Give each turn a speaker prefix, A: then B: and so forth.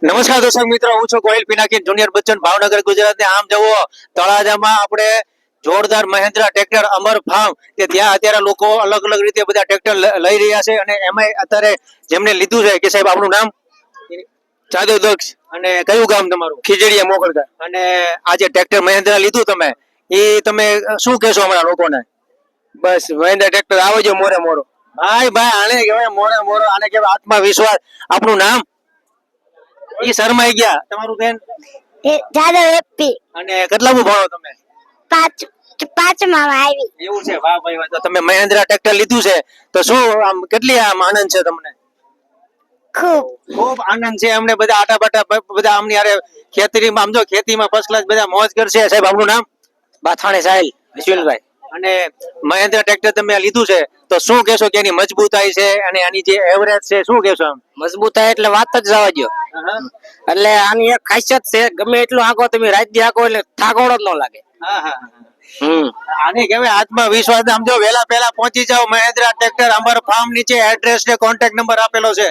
A: નમસ્કાર દર્શક મિત્રો, હું છું ગોહિલ પિનાકીન જુનિયર બચ્ચન, ભાવનગર, ગુજરાત. આમ જવો તળાજામાં આપણે જોરદાર મહેન્દ્રા ટ્રેક્ટર અમર ફાર્મ કે ત્યાં અત્યારે લોકો અલગ અલગ રીતે બધા ટ્રેક્ટર લઈ રહ્યા છે અને એમાં અત્યારે જેમને લીધું છે કે સાહેબ આપણું નામ જાદવ દક્ષ અને કયું ગામ તમારું? ખીજડીયા મોકલતા. અને આ જે ટ્રેક્ટર મહેન્દ્રા લીધું તમે શું કહેશો અમારા લોકોને?
B: બસ મહેન્દ્ર ટ્રેક્ટર આવજો મોરે મોરો.
A: ભાઈ આને કહેવાય મોરે મોરો, આને કહેવાય આત્મવિશ્વાસ. આપણું નામ? ઈ શરમાઈ ગયા. તમારું બેન?
C: જાદવ એપી.
A: અને કેટલામું ભણો તમે?
C: પાંચમાં આવી.
A: એવું છે? વાહ ભાઈ વાહ. તો તમે મહેન્દ્રા ટ્રેક્ટર લીધું છે તો શું આમ કેટલી આમ આનંદ છે તમને?
C: ખૂબ
A: ખૂબ આનંદ છે અમને. બધા આટા બાટા બધા આમની હારે ખેતરીમાં આમ જો ખેતીમાં ફર્સ્ટ ક્લાસ બધા મોજ કરશે. સાહેબ આપણું નામ?
B: બાથાણી સાહેલ વિશુલભાઈ.
A: અને મહેન્દ્રા ટ્રેક્ટર તમે લીધું છે તો શું કહેશો કે એની મજબૂતાઈ છે અને આની જે એવરેજ છે શું કહેશો આમ?
B: મજબૂતાઈ એટલે વાત જ જવા દો. એટલે આની એક ખાસિયત છે, ગમે એટલું આંકો તમે રાત દી આંકો એટલે થાકોડો જ ન લાગે.
A: આને કહેવાય આત્મવિશ્વાસ. આમ જો વેલા પહેલા પહોંચી જાઓ મહેન્દ્રા ટ્રેક્ટર અમર ફાર્મ નીચે એડ્રેસ ને કોન્ટેક્ટ નંબર આપેલો છે.